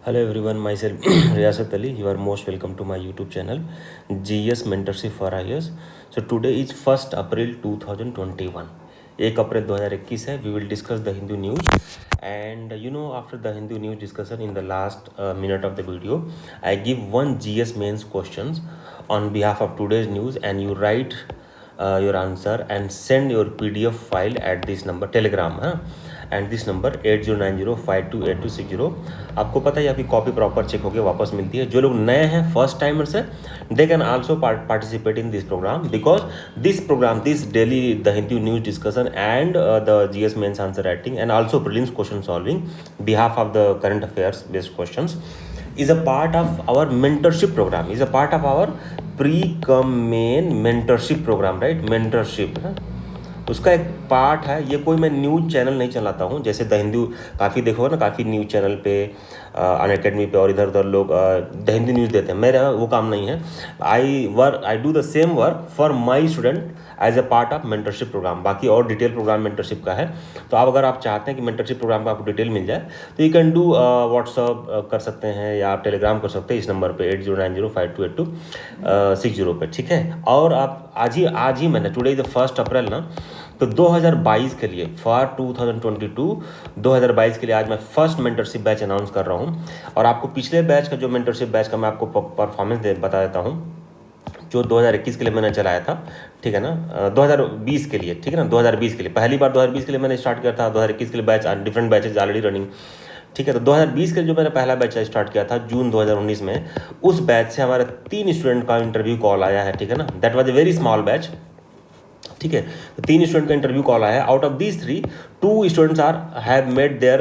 Hello everyone, myself Riyasat Ali. You are most welcome to my YouTube channel GS Mentorship for IAS. So today is 1st April 2021. 1 अप्रैल 2021 है. We will discuss the Hindu news, and after the Hindu news discussion in the last minute of the video, I give one GS mains questions on behalf of today's news, and you write your answer and send your PDF file at this number Telegram. And this number 8090528260. आपको पता है आपकी copy proper check होकर वापस मिलती है. जो लोग नए हैं फर्स्ट टाइमर्स है, they can also participate in this programme, because this daily the Hindi news discussion and the GS mains answer writing and also prelims question solving behalf of the current affairs based questions is a part of our mentorship program, is a part of our pre-com main mentorship program, right? Mentorship उसका एक part है. ये कोई मैं news channel नहीं चलाता हूँ. जैसे द हिंदू काफ़ी देखो ना, काफ़ी न्यूज़ चैनल पे अन अकेडमी पे और इधर उधर लोग द हिंदी न्यूज़ देते हैं. मेरा वो काम नहीं है. I do the same work for my student as a part of mentorship programme. बाकी और डिटेल प्रोग्राम मेंटरशिप का है. तो आप अगर आप चाहते हैं कि मेंटरशिप प्रोग्राम का आपको डिटेल मिल जाए तो यू कैन डू व्हाट्सअप कर सकते हैं या आप टेलीग्राम कर सकते हैं इस नंबर पे 8090528260 पे. ठीक है. और आप आज ही मैंने टुडे इज द 1 अप्रैल ना, तो 2022 के लिए फॉर 2022 के लिए आज मैं फर्स्ट मेंटरशिप बैच अनाउंस कर रहा हूँ. और आपको पिछले बैच का जो मेंटरशिप बैच का मैं आपको परफॉर्मेंस बता देता हूँ, जो 2021 के लिए मैंने चलाया था. ठीक है ना, 2020 के लिए. ठीक है ना, 2020 के लिए पहली बार 2020 के लिए मैंने स्टार्ट किया था. 2021 के लिए batch different batches already running. ठीक है. तो 2020 के लिए जो मैंने पहला बैच स्टार्ट किया था जून 2019 में, उस बैच से हमारे 3 स्टूडेंट का इंटरव्यू कॉल आया है. ठीक है ना, that was a very small batch. ठीक है. तो 3 स्टूडेंट का इंटरव्यू कॉल आया है. Out of these 3, 2 students have made their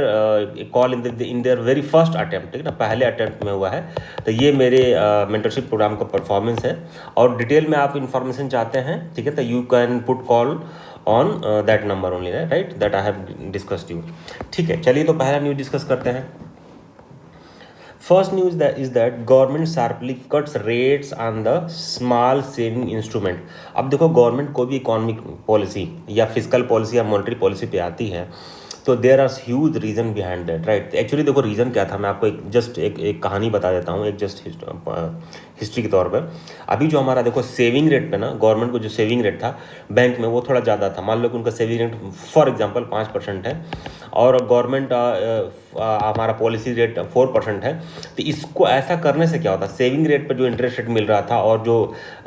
call in their very first attempt. ठीक है ना, पहले अटेम्प्ट में हुआ है. तो ये मेरे मेंटरशिप प्रोग्राम का परफॉर्मेंस है. और डिटेल में आप इन्फॉर्मेशन चाहते हैं, ठीक है, तो you can put call on that number only, right, that I have discussed you. ठीक है. चलिए तो पहला न्यूज डिस्कस करते हैं. First news is that government sharply cuts rates on the small saving instrument. अब देखो, गवर्नमेंट कोई भी इकोनॉमिक पॉलिसी या फिजिकल पॉलिसी या मॉनेटरी पॉलिसी पे आती है तो there are huge reason behind that, right. Actually देखो रीज़न क्या था, मैं आपको एक कहानी बता देता हूँ, एक जस्ट हिस्ट्री के तौर पर. अभी जो हमारा देखो सेविंग रेट पे ना, गवर्नमेंट को जो सेविंग रेट था बैंक में वो थोड़ा ज़्यादा था. मान लो कि उनका सेविंग रेट फॉर एग्जांपल 5% है और गवर्नमेंट हमारा पॉलिसी रेट 4% है. तो इसको ऐसा करने से क्या होता है, सेविंग रेट पर जो इंटरेस्ट रेट मिल रहा था और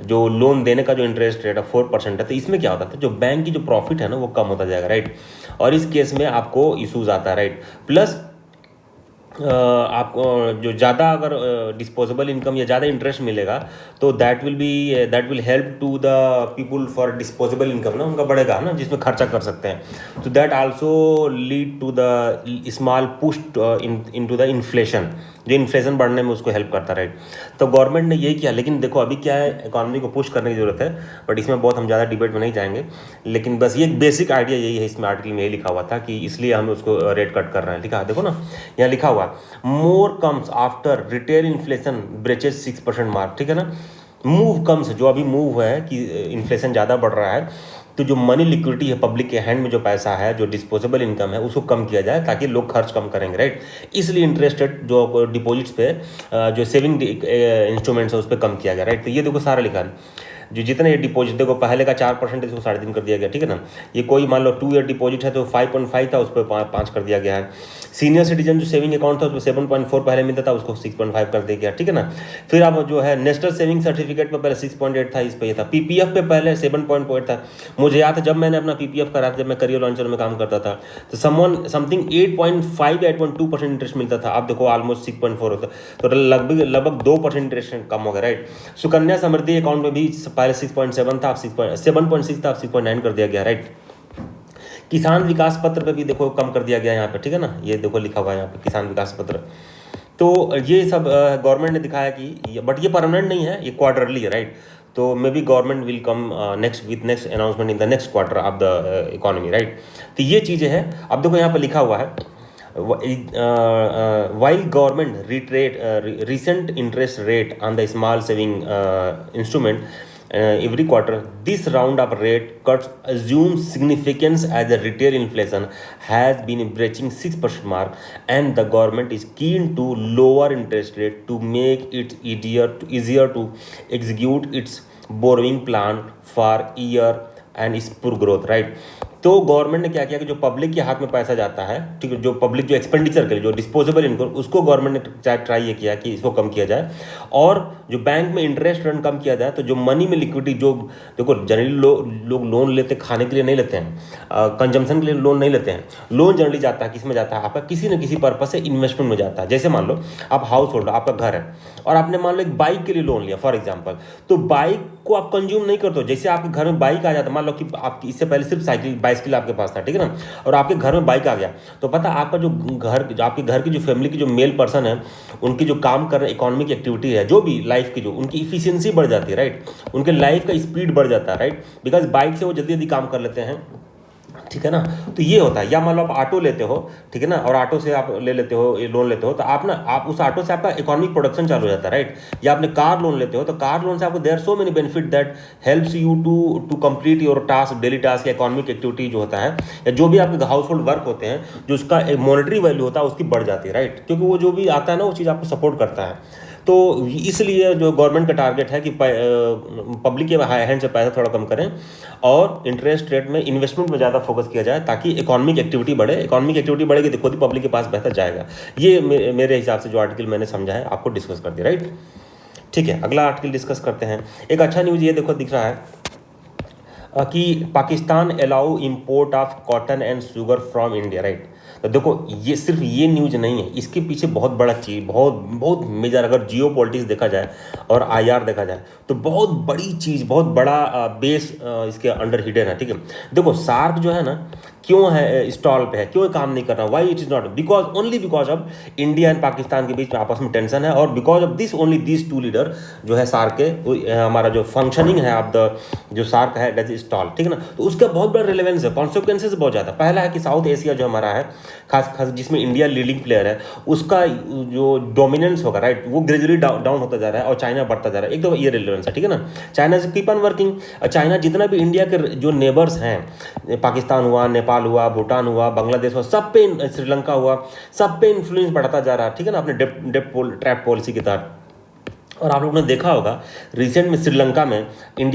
जो लोन देने का जो इंटरेस्ट रेट है 4% है, तो इसमें क्या होता था, जो बैंक की जो प्रॉफिट है ना वो कम होता जाएगा, राइट. और इस केस में आपको इशूज़ आता है, राइट. प्लस आपको जो ज़्यादा अगर डिस्पोजेबल इनकम या ज़्यादा इंटरेस्ट मिलेगा तो that will help to the people for disposable income ना, उनका बढ़ेगा ना, जिसमें खर्चा कर सकते हैं. तो that also lead to the small push into the inflation, जो इन्फ्लेशन बढ़ने में उसको हेल्प करता, राइट. तो गवर्नमेंट ने यही किया. लेकिन देखो अभी क्या है, इकॉनमी को पुश करने की ज़रूरत है, बट इसमें बहुत हम ज़्यादा डिबेट में नहीं जाएंगे. लेकिन बस ये बेसिक आइडिया यही है, इसमें आर्टिकल में यही लिखा हुआ था कि इसलिए हम उसको रेट कट कर रहे हैं. लिखा है देखो ना, यहाँ लिखा हुआ more comes after retail inflation breaches 6% mark. ठीक है ना, मूव कम्स, जो अभी मूव हुआ है कि इन्फ्लेशन ज़्यादा बढ़ रहा है, तो जो मनी लिक्विडिटी है, पब्लिक के हैंड में जो पैसा है, जो डिस्पोजेबल इनकम है, उसको कम किया जाए ताकि लोग खर्च कम करेंगे, राइट. इसलिए इंटरेस्ट रेट जो डिपॉजिट्स पे जो सेविंग इंस्ट्रूमेंट्स है उस पर कम किया गया, राइट. तो ये देखो सारा लिखा है, जो जितने ये डिपॉजिट देखो पहले का 4% इसको 3.5 कर दिया गया. ठीक है ना, ये कोई मान लो 2 ईयर डिपॉजिट है तो 5.5 था, उस पर 5 कर दिया गया है. सीनियर सिटीजन जो सेविंग अकाउंट था उस पर 7.4 पहले मिलता था, उसको 6.5 कर दिया गया. ठीक है ना. फिर अब जो है नेशनल सेविंग सर्टिफिकेट पर पहले 6.8 था, इस पर ये था. पीपीएफ पे पहले 7.8 था. मुझे याद है जब मैंने अपना पीपीएफ करा था, जब मैं करियर लॉन्चर में काम करता था, तो समथिंग 8.5 या 8.2% इंटरेस्ट मिलता था. अब देखो ऑलमोस्ट 6.4 होता, तो लगभग 2% इंटरेस्ट कम हो गया, राइट. सुकन्या समृद्धि अकाउंट में भी पहले 6.7 था, अब 7.6 था, अब 6.9 कर दिया गया, राइट. किसान विकास पत्र पे भी देखो कम कर दिया गया यहाँ पे. ठीक है ना, ये देखो लिखा हुआ है यहाँ पे किसान विकास पत्र. तो ये सब गवर्नमेंट ने दिखाया कि बट ये परमानेंट नहीं है, ये क्वार्टरली है, राइट. तो may be government will come next announcement in the next quarter of the economy, right. तो ये चीज़ें हैं. अब देखो यहाँ पर लिखा हुआ है, while government recent interest rate on the small saving instrument every quarter. This round of rate cuts assume significance as the retail inflation has been breaching 6% mark, and the government is keen to lower interest rate to make it easier to execute its borrowing plan for year and spur growth, right? तो government ने क्या किया कि जो public के हाथ में पैसा जाता है, ठीक है, जो पब्लिक जो एक्सपेंडिचर के लिए जो डिस्पोजेबल इनकम, उसको गवर्नमेंट ने ट्राई ये किया कि इसको कम किया जाए, और जो बैंक में इंटरेस्ट रन कम किया जाए। तो जो मनी में लिक्विडिटी, जो देखो जनरली लोग लोन लेते खाने के लिए नहीं लेते हैं, कंजम्पशन के लिए लोन नहीं लेते हैं। लोन जनरली जाता है किस में जाता है, आपका किसी न किसी पर्पज से इन्वेस्टमेंट में जाता है। जैसे मान लो आप हाउस होल्डर, आपका घर है और आपने मान लो एक बाइक के लिए लोन लिया फॉर एग्जाम्पल, तो बाइक को आप कंज्यूम नहीं करते हो। जैसे आपके घर में बाइक आ जाता है, मान लो कि आपकी इससे पहले सिर्फ साइकिल बाइसिकल आपके पास था, ठीक है ना, और आपके घर में बाइक आ गया, तो पता आपका जो आपके घर की जो फैमिली की जो मेल पर्सन है, उनकी जो काम कर रहे इकोनॉमिक एक्टिविटी है, जो भी लाइफ की जो उनकी इफिशियंसी बढ़ जाती है, राइट, उनके लाइफ का स्पीड बढ़ जाता है, राइट, बिकॉज बाइक से वो जल्दी जल्दी काम कर लेते हैं, ठीक है ना। तो ये होता है। या मान लो आप ऑटो लेते हो, ठीक है ना, और ऑटो से आप ले लेते हो, लोन लेते हो, तो आप उस ऑटो से आपका इकोनॉमिक प्रोडक्शन चालू हो जाता है, राइट। या आपने कार लोन लेते हो, तो कार लोन से आपको there so many benefit that helps you to complete your task, daily task या इकोनॉमिक एक्टिविटी जो होता है, या जो भी आपके हाउस होल्ड वर्क होते हैं, जो उसका एक मॉनेटरी वैल्यू होता है उसकी बढ़ जाती है, राइट, क्योंकि वो जो भी आता है ना वो चीज़ आपको सपोर्ट करता है। तो इसलिए जो गवर्नमेंट का टारगेट है कि पब्लिक के हैंड से पैसा थोड़ा कम करें और इंटरेस्ट रेट में इन्वेस्टमेंट में ज़्यादा फोकस किया जाए, ताकि इकोनॉमिक एक्टिविटी बढ़े। इकोनॉमिक एक्टिविटी बढ़ेगी तो खुद ही पब्लिक के पास बेहतर जाएगा। ये मेरे हिसाब से जो आर्टिकल मैंने समझा है आपको डिस्कस कर दिया, राइट। ठीक है, अगला आर्टिकल डिस्कस करते हैं। एक अच्छा न्यूज़ ये देखो दिख रहा है कि Pakistan allow import of cotton and sugar from India, right. तो देखो ये सिर्फ ये न्यूज़ नहीं है, इसके पीछे बहुत बड़ा चीज़, बहुत मेजर, अगर जियो पॉलिटिक्स देखा जाए और आईआर देखा जाए तो बहुत बड़ी चीज़, बहुत बड़ा बेस इसके अंडर हिडन है, ठीक है। देखो सार्क जो है ना, क्यों है स्टॉल पे है, क्यों काम नहीं कर रहा, why it is not, because only because of India and Pakistan के बीच में आपस में टेंशन है, और because of this only this two leader जो है सार्क के, हमारा जो फंक्शनिंग है ऑफ द जो सार्क है दैट इज स्टॉल, ठीक है ना। तो उसका बहुत बड़ा रिलेवेंस है, कॉन्सिक्वेंसेज बहुत ज़्यादा। पहला है कि साउथ एशिया जो हमारा है, खास जिसमें इंडिया लीडिंग प्लेयर है, उसका जो डोमिनेंस होगा, राइट, वो ग्रेजुअली डाउन होता जा रहा है और चाइना बढ़ता जा रहा है। एक तो ये रिलेवेंस है, ठीक है ना। चाइना से कीप ऑन वर्किंग, चाइना जितना भी इंडिया के जो नेबर्स हैं, पाकिस्तान हुआ, नेपाल हुआ, भूटान हुआ, बांग्लादेश हुआ, सब पे, श्रीलंका हुआ, सब पे इन्फ्लुएंस बढ़ता जा रहा है, ठीक है ना, अपने ट्रैप पॉलिसी के तहत। और आप लोगों ने देखा होगा रिसेंट में श्रीलंका में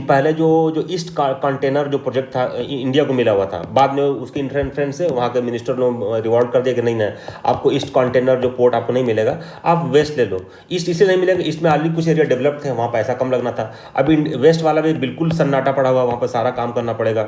पहले जो ईस्ट कंटेनर जो प्रोजेक्ट था इंडिया को मिला हुआ था, बाद में उसके इंटरफेरेंस से वहाँ के मिनिस्टर ने रिवॉर्ड कर दिया कि नहीं आपको ईस्ट कंटेनर जो पोर्ट आपको नहीं मिलेगा, आप वेस्ट ले लो। ईस्ट इसलिए नहीं मिलेगा, ईस्ट में ऑलरेडी कुछ एरिया डेवलप थे, वहाँ पैसा कम लगना था। अभी वेस्ट वाला में बिल्कुल सन्नाटा पड़ा हुआ, वहाँ पर सारा काम करना पड़ेगा,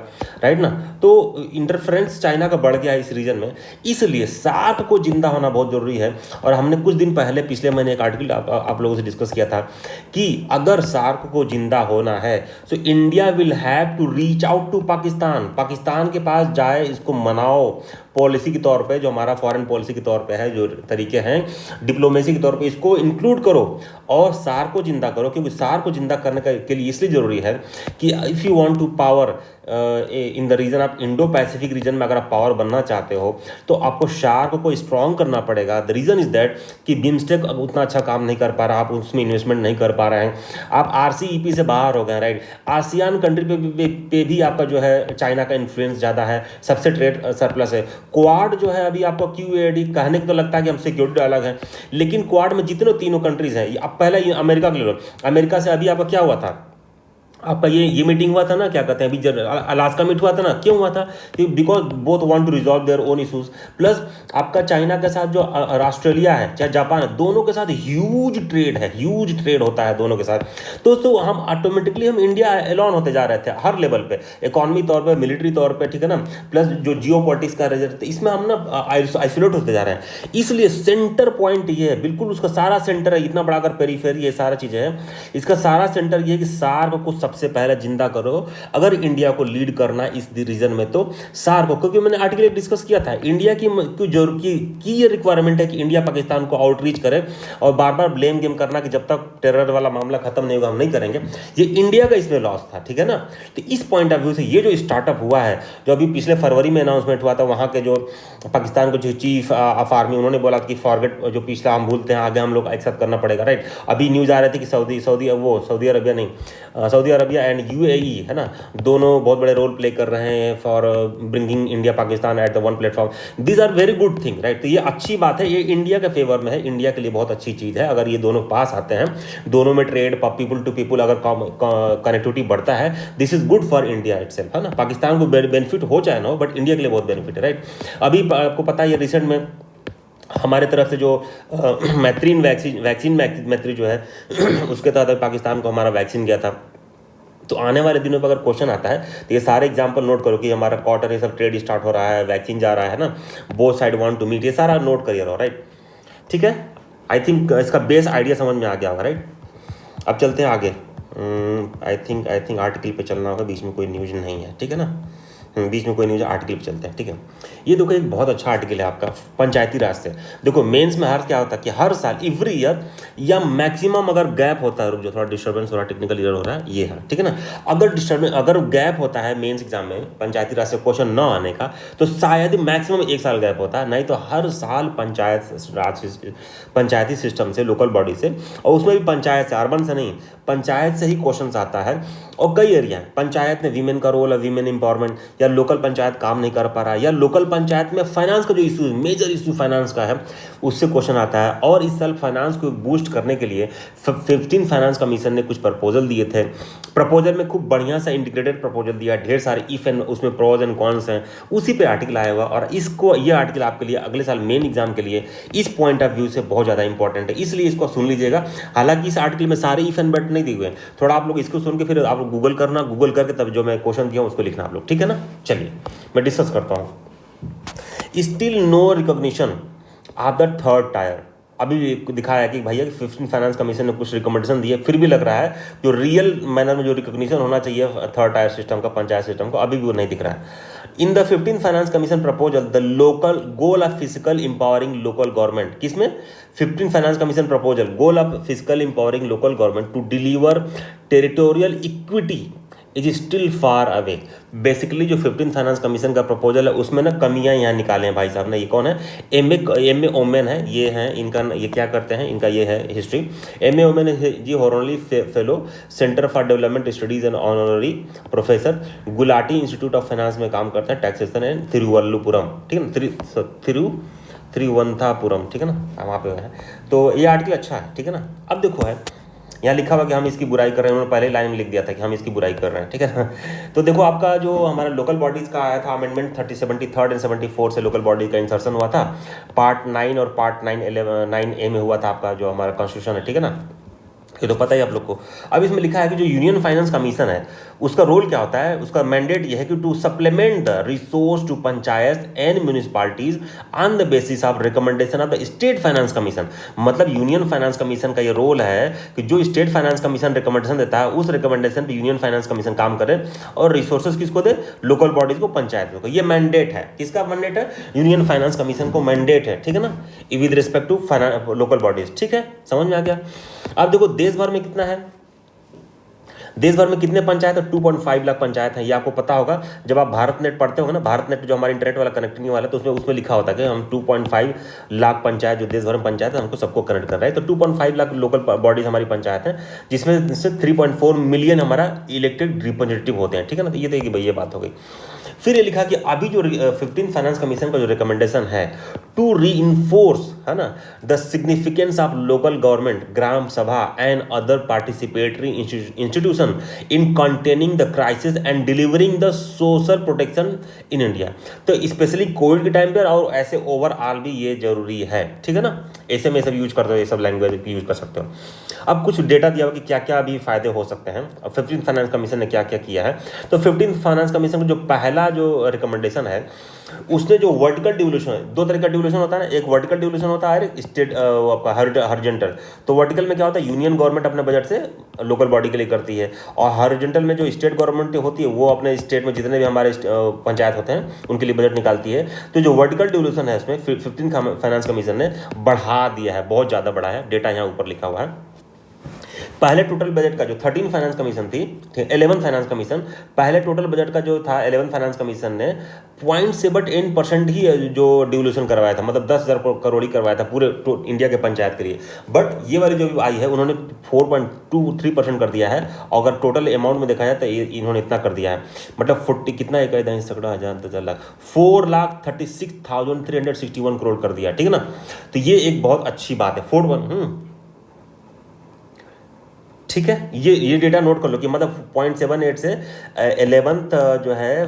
राइट ना। तो इंटरफेरेंस चाइना का बढ़ गया है इस रीजन में, इसलिए सार्क को जिंदा होना बहुत जरूरी है। और हमने कुछ दिन पहले पिछले महीने एक आर्टिकल आप लोगों से डिस्कस किया था कि अगर सार्क को जिंदा होना है तो India will have to reach out to Pakistan के पास जाए, इसको मनाओ पॉलिसी के तौर पे, जो हमारा फॉरेन पॉलिसी के तौर पे है, जो तरीके हैं डिप्लोमेसी के तौर पे, इसको इंक्लूड करो और सार्क को जिंदा करो। क्योंकि सार्क को जिंदा करने के लिए इसलिए जरूरी है कि if you want to power in the region of Indo Pacific region में, अगर आप पावर बनना चाहते हो तो आपको सार्क को स्ट्रॉन्ग करना पड़ेगा। द रीज़न इज दैट कि बिम्स्टेक अब उतना अच्छा काम नहीं कर पा रहा, आप उसमें इन्वेस्टमेंट नहीं कर पा रहे हैं, आप RCEP से बाहर हो गए, राइट। आसियान कंट्री पे भी आपका जो है चाइना का इन्फ्लुएंस ज़्यादा है, सबसे ट्रेड सरप्लस है। क्वाड जो है अभी आपको QAD कहने को तो लगता है कि हम सिक्योरिटी अलग है, लेकिन क्वाड में जितने तीनों कंट्रीज हैं, अब पहले ये अमेरिका के ले लो, अमेरिका से अभी आपका क्या हुआ था, आपका ये मीटिंग हुआ था ना, क्या कहते हैं अभी अलास्का मीट हुआ था ना, क्यों हुआ था कि because both want to resolve their own issues. Plus आपका चाइना के साथ जो ऑस्ट्रेलिया है चाहे जापान है, दोनों के साथ ह्यूज ट्रेड होता है दोनों के साथ। तो हम ऑटोमेटिकली हम इंडिया एलॉन होते जा रहे थे हर लेवल पे, इकोनॉमी तौर पे, मिलिट्री तौर पे, ठीक है ना। प्लस जो जियो पॉलिटिक्स का रिजल्ट, इसमें हम ना आइसोलेट होते जा रहे हैं। इसलिए सेंटर पॉइंट ये है, बिल्कुल उसका सारा सेंटर है, इतना बड़ा अगर पेरीफेरी ये सारा चीज़ें है, इसका सारा सेंटर ये है कि सार्क को सबसे पहले जिंदा करो अगर इंडिया को लीड करना इस रीजन में, तो सार्क को। क्योंकि मैंने आर्टिकल डिस्कस किया था, इंडिया की ये रिक्वायरमेंट है कि इंडिया पाकिस्तान को आउटरीच करे, और बार बार ब्लेम गेम करना कि जब तक टेरर वाला मामला खत्म नहीं होगा हम नहीं करेंगे, ये इंडिया का इसमें लॉस था, ठीक है ना। तो इस पॉइंट ऑफ व्यू से ये जो स्टार्टअप हुआ है, जो अभी पिछले फरवरी में अनाउंसमेंट हुआ था, वहाँ के जो पाकिस्तान के जो चीफ ऑफ आर्मी, उन्होंने बोला कि फॉरगेट जो पिछला हम भूलते हैं, आगे हम लोग एक्सेप्ट करना पड़ेगा, राइट। अभी न्यूज़ आ रहे थे कि सऊदी अरबिया एंड यूएई, है ना, दोनों बहुत बड़े रोल प्ले कर रहे हैं for bringing India Pakistan at the one platform. These are very good thing, right. तो ये अच्छी बात है, ये इंडिया के फेवर में है, इंडिया के लिए बहुत अच्छी चीज़ है अगर ये दोनों पास आते हैं, दोनों में ट्रेड पीपल टू पीपल अगर कनेक्टिविटी बढ़ता है, this is good for India itself, है ना। पाकिस्तान को बेनिफिट हो चाहे ना हो, बट इंडिया के लिए बहुत बेनिफिट है, राइट। अभी आपको पता है ये रिसेंट में हमारे तरफ से जो मैत्रीन वैक्सीन मैत्री जो है उसके तहत पाकिस्तान को हमारा वैक्सीन गया था। तो आने वाले दिनों पर अगर क्वेश्चन आता है तो ये सारे एग्जांपल नोट करो कि हमारा क्वार्टर ये सब ट्रेड स्टार्ट हो रहा है, वैक्सीन जा रहा है ना, both side want to meet, ये सारा नोट करिए रहो, राइट। ठीक है, आई थिंक इसका बेस आइडिया समझ में आ गया होगा, राइट। अब चलते हैं आगे। आई थिंक आर्टिकल पे चलना होगा, बीच में कोई न्यूज नहीं है, ठीक है ना, बीच में कोई न्यूज, आर्टिकल पे चलते हैं, ठीक है। ये देखो एक बहुत अच्छा आर्टिकल है आपका पंचायती राज से। देखो मेंस में हर क्या होता है कि हर साल एवरी ईयर या मैक्सिमम अगर गैप होता है, जो थोड़ा डिस्टर्बेंस हो रहा है, टेक्निकल एरर हो रहा है, ये है, ठीक है ना। अगर गैप होता है मेंस एग्जाम में पंचायती राज से क्वेश्चन न आने का, तो शायद मैक्सिमम 1 साल गैप होता है, नहीं तो हर साल पंचायती सिस्टम से, लोकल बॉडी से, और उसमें भी पंचायत से, अर्बन से नहीं, पंचायत से ही क्वेश्चन आता है। और कई एरिया है पंचायत में वीमेन का रोल है, वीमेन एम्पावरमेंट, या लोकल पंचायत काम नहीं कर पा रहा है, या लोकल पंचायत में फाइनेंस का जो इशू, मेजर इशू फाइनेंस का है, उससे क्वेश्चन आता है। और इस साल फाइनेंस को बूस्ट करने के लिए 15 फाइनेंस कमीशन ने कुछ प्रपोजल दिए थे। प्रपोजल में खूब बढ़िया सा इंटीग्रेटेड प्रपोजल दिया, ढेर सारे इफ एंड उसमें प्रोज एंड कॉन्स हैं, उसी पे आर्टिकल आया हुआ। और इसको, ये आर्टिकल आपके लिए अगले साल मेन एग्जाम के लिए इस पॉइंट ऑफ व्यू से बहुत ज़्यादा इंपॉर्टेंट है, इसलिए इसको सुन लीजिएगा। हालांकि इस आर्टिकल में सारे इफ एंड बट नहीं दिए हुए हैं, थोड़ा आप लोग इसको सुन के फिर आप गूगल करना, गूगल करके तब जो मैं क्वेश्चन दिया उसको लिखना आप लोग, ठीक है ना। चलिए मैं डिस्कस करता हूँ। Still no recognition of the third tier. अभी दिखाया है कि भैया 15 फाइनेंस कमीशन ने कुछ रिकमेंडेशन दिए, फिर भी लग रहा है जो रियल मैनर में जो रिकॉग्निशन होना चाहिए थर्ड टायर सिस्टम का, पंचायत सिस्टम का, अभी भी वो नहीं दिख रहा है। In the 15 finance commission proposal the local goal of physical empowering local government, किसमें 15 finance commission proposal goal of physical empowering local government to deliver territorial equity is still far away. Basically जो 15 finance commission का proposal है उसमें ना कमियां यहाँ निकाले हैं भाई साहब ने। ये कौन है? एम ए ओमेन है, ये हैं इनका, ये क्या करते हैं, इनका ये है history. M A Oommen ji honorary fellow, Centre for Development Studies and honorary professor, Gulati Institute of Finance में काम करते हैं, टैक्सेशन एंड तिरुवल्लुपुरम, ठीक है ना, तिरुवंतपुरम, ठीक है ना, वहाँ पे है। तो ये आर्टिकल अच्छा है, ठीक है ना। अब देखो है यहाँ लिखा हुआ कि हम इसकी बुराई कर रहे हैं, उन्होंने पहले लाइन में लिख दिया था कि हम इसकी बुराई कर रहे हैं, ठीक है ना। तो देखो आपका जो हमारा लोकल बॉडीज़ का आया था अमेंडमेंट 73 एंड 74 से लोकल बॉडी का इंसर्शन हुआ था, पार्ट 9 और पार्ट 9A में हुआ था आपका जो हमारा कॉन्स्टिट्यूशन है, ठीक है ना, ये तो पता ही आप लोग को। अब इसमें लिखा है कि जो यूनियन फाइनेंस कमीशन है उसका रोल क्या होता है, उसका मैंडेट ये है कि to supplement the resource to panchayat and municipalities on the basis of recommendation of the state finance commission. मतलब यूनियन फाइनेंस कमीशन का ये रोल है कि जो स्टेट फाइनेंस कमीशन रिकमेंडेशन देता है उस रिकमेंडेशन पे यूनियन फाइनेंस कमीशन काम करे और रिसोर्सेज किसको दे, लोकल बॉडीज को, पंचायत को। ये मैंडेट है, किसका मैंडेट है? यूनियन फाइनेंस कमीशन को मैंडेट है, ठीक है ना, with respect to local bodies, ठीक है, समझ में आ गया। अब देखो देश भर में कितना है, देश भर में कितने पंचायत है? 2.5 लाख पंचायत है। ये आपको पता होगा जब आप भारत नेट पढ़ते हो ना, भारत नेट जो हमारे इंटरनेट वाला कनेक्टिंग वाला, तो उसमें लिखा होता है कि हम 2.5 लाख पंचायत जो देश भर में पंचायत है हमको सबको कनेक्ट कर रहा है। तो 2.5 लाख लोकल बॉडीज हमारी पंचायत है, जिसमें से 3.4 मिलियन हमारा इलेक्टेड रिप्रेजेंटेटिव होते हैं, ठीक है ना। तो ये देखिए भाई ये बात हो गई। फिर ये लिखा कि अभी जो 15 फाइनेंस कमीशन का जो रिकमेंडेशन है टू रीइंफोर्स, है ना, the significance of local government, gram sabha and other participatory institution in containing the crisis and delivering the social protection in India. तो स्पेशली कोविड के टाइम पर और ऐसे ओवरऑल भी ये जरूरी है, ठीक है ना। ऐसे में सब यूज करते हो, ये सब लैंग्वेज यूज कर सकते हो। अब कुछ डेटा दिया हुआ कि क्या क्या अभी फायदे हो सकते हैं, 15 फाइनेंस कमीशन ने क्या क्या किया है। तो 15 फाइनेंस कमीशन का जो पहला जो रिकमेंडेशन है उसने जो वर्टिकल डिवोल्यूशन है, दो तरह का डिवोल्यूशन होता है ना, एक वर्टिकल डिवोल्यूशन होता है, स्टेट आपका हॉरिजॉन्टल। तो वर्टिकल में क्या होता है, यूनियन गवर्नमेंट अपने बजट से लोकल बॉडी के लिए करती है, और हॉरिजॉन्टल में जो स्टेट गवर्नमेंट होती है वो अपने स्टेट में जितने भी हमारे पंचायत होते हैं उनके लिए बजट निकालती है। तो जो वर्टिकल डिवोल्यूशन है इसमें 15 फाइनेंस कमीशन ने बढ़ा दिया है, बहुत ज़्यादा बढ़ा है, डेटा यहाँ ऊपर लिखा हुआ है। पहले टोटल बजट का जो 13 फाइनेंस कमीशन थी, 11 फाइनेंस कमीशन, पहले टोटल बजट का जो था 11 फाइनेंस कमीशन ने 0.78% ही जो डिवोल्यूशन करवाया था, मतलब 10,000 करोड़ ही करवाया था पूरे इंडिया के पंचायत के लिए। बट ये वाली जो आई है उन्होंने 4.23% कर दिया है। अगर टोटल अमाउंट में देखा जाए तो इन्होंने इतना कर दिया है, मतलब 40 कितना एक 10,000 लाख 4,36,361 करोड़ कर दिया, ठीक है ना। तो ये एक बहुत अच्छी बात है। 41 ठीक है, ये डेटा नोट कर लो कि मतलब 0.78 से 11th जो है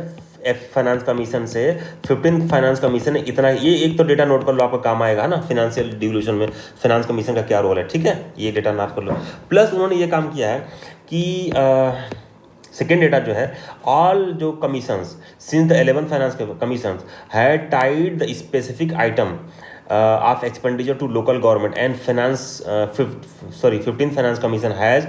फाइनेंस कमीशन से 15th फाइनेंस कमीशन है इतना। ये एक तो डेटा नोट कर लो, आपका काम आएगा ना फिनेंशियल डिवोल्यूशन में फाइनेंस कमीशन का क्या रोल है, ठीक है, ये डेटा नोट कर लो। प्लस उन्होंने ये काम किया है कि सेकेंड डेटा जो है, ऑल जो commissions since the 11 finance commissions had tied the specific item of expenditure to local government and 15th finance commission has